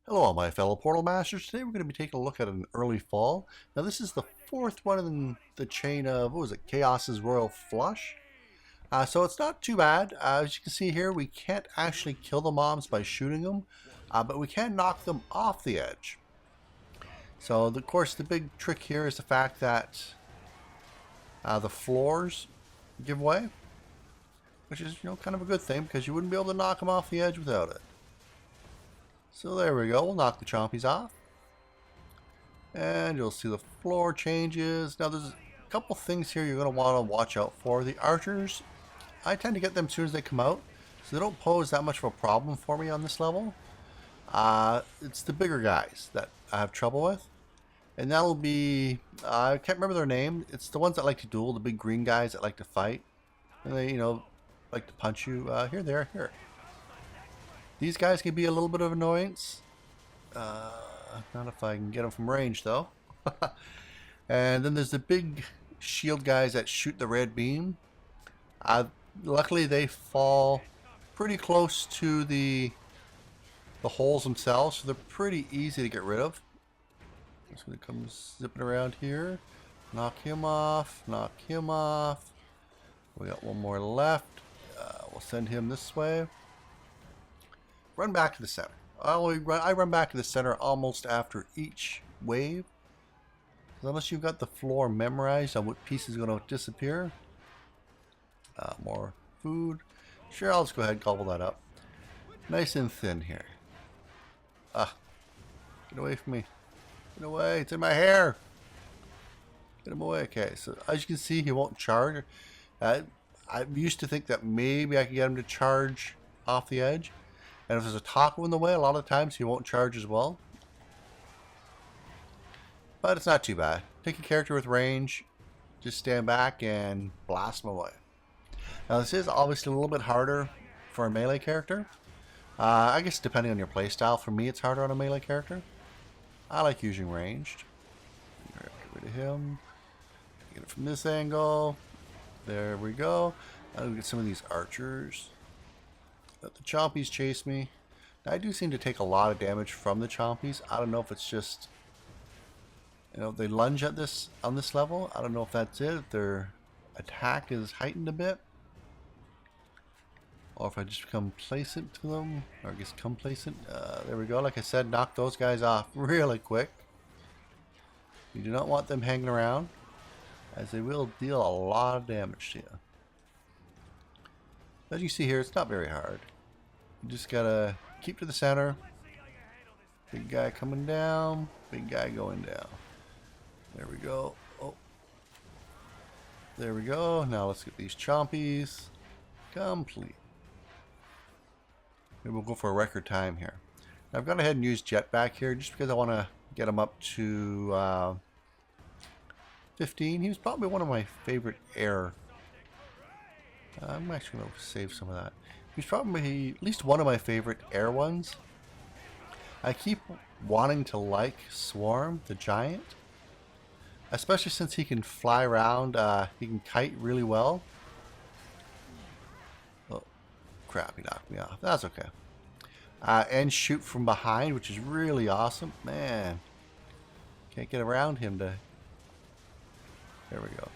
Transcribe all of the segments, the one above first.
Hello all my fellow Portal Masters. Today we're going to be taking a look at an early fall. Now this is the fourth one in the chain of, what was it, Kaos Royal Flush. So it's not too bad. As you can see here, we can't actually kill the mobs by shooting them, but we can knock them off the edge. So of course the big trick here is the fact that the floors give way, which is kind of a good thing because you wouldn't be able to knock them off the edge without it. So there we go, we'll knock the chompies off. And you'll see the floor changes. Now there's a couple things here you're going to want to watch out for. The archers, I tend to get them as soon as they come out, so they don't pose that much of a problem for me on this level. It's the bigger guys that I have trouble with. And that'll be, I can't remember their name. It's the ones that like to duel, the big green guys that like to fight. And they, like to punch you. Here they are, here. These guys can be a little bit of annoyance. Not if I can get them from range, though. And then there's the big shield guys that shoot the red beam. Luckily, they fall pretty close to the holes themselves, so they're pretty easy to get rid of. So he comes zipping around here. Knock him off. Knock him off. We got one more left. We'll send him this way. Run back to the center. I run back to the center almost after each wave. Unless you've got the floor memorized on what piece is going to disappear. More food. Sure, I'll just go ahead and gobble that up. Nice and thin here. Get away from me. Get away. It's in my hair. Get him away. Okay, so as you can see, he won't charge. I used to think that maybe I could get him to charge off the edge. And if there's a taco in the way, a lot of times he won't charge as well. But it's not too bad. Take a character with range, just stand back and blast him away. Now this is obviously a little bit harder for a melee character. I guess depending on your playstyle. For me it's harder on a melee character. I like using ranged. Get rid of him. Get it from this angle. There we go. I'll get some of these archers. Let the chompies chase me. Now, I do seem to take a lot of damage from the chompies. I don't know if it's just, they lunge at this on this level. I don't know if that's it. If their attack is heightened a bit, or if I just become complacent to them, or I guess complacent. There we go. Like I said, knock those guys off really quick. You do not want them hanging around, as they will deal a lot of damage to you. As you see here, it's not very hard. You just gotta keep to the center. Big guy coming down. Big guy going down. There we go. Oh. There we go. Now let's get these chompies complete. Maybe we'll go for a record time here. Now I've gone ahead and used jetpack here just because I want to get him up to 15. He was probably one of my favorite air. I'm actually going to save some of that. He's probably at least one of my favorite air ones. I keep wanting to like Swarm, the giant. Especially since he can fly around, he can kite really well. Oh, crap, he knocked me off. That's okay. And shoot from behind, which is really awesome. Man, can't get around him to... There we go.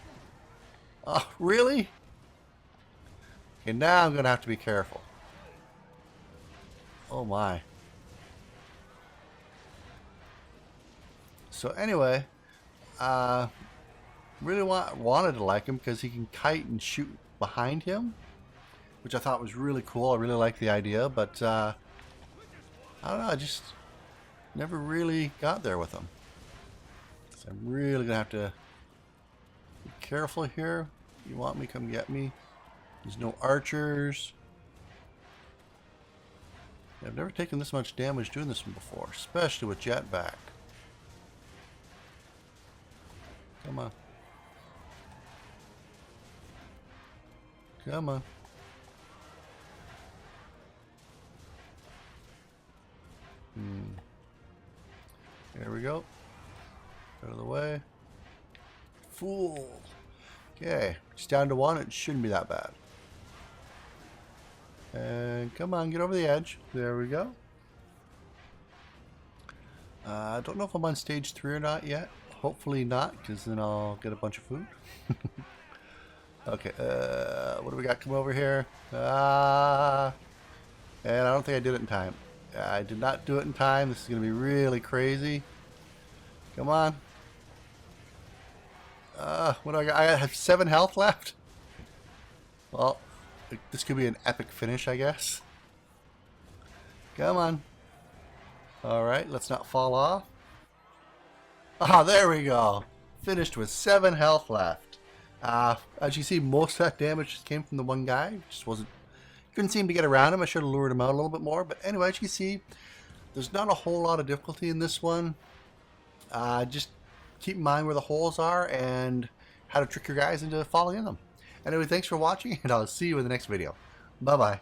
Oh, really? Okay, now I'm going to have to be careful. Oh my. So anyway, really wanted to like him because he can kite and shoot behind him, which I thought was really cool. I really like the idea, but I don't know, I just never really got there with him. So I'm really going to have to be careful here. You want me, come get me. There's no archers. I've never taken this much damage doing this one before, especially with jetpack. Come on. Come on. There we go. Out of the way. Fool. Okay, it's down to one. It shouldn't be that bad. And come on, get over the edge. There we go. I don't know if I'm on stage 3 or not yet. Hopefully not, because then I'll get a bunch of food. Okay, what do we got coming over here? And I don't think I did it in time. I did not do it in time. This is going to be really crazy. Come on. What do I got? I have 7 health left. Well, this could be an epic finish, I guess. Come on. Alright, let's not fall off. Ah, there we go. Finished with 7 health left. As you see, most of that damage just came from the one guy. Just couldn't seem to get around him. I should have lured him out a little bit more. But anyway, as you see, there's not a whole lot of difficulty in this one. Just keep in mind where the holes are and how to trick your guys into falling in them. Anyway, thanks for watching, and I'll see you in the next video. Bye-bye.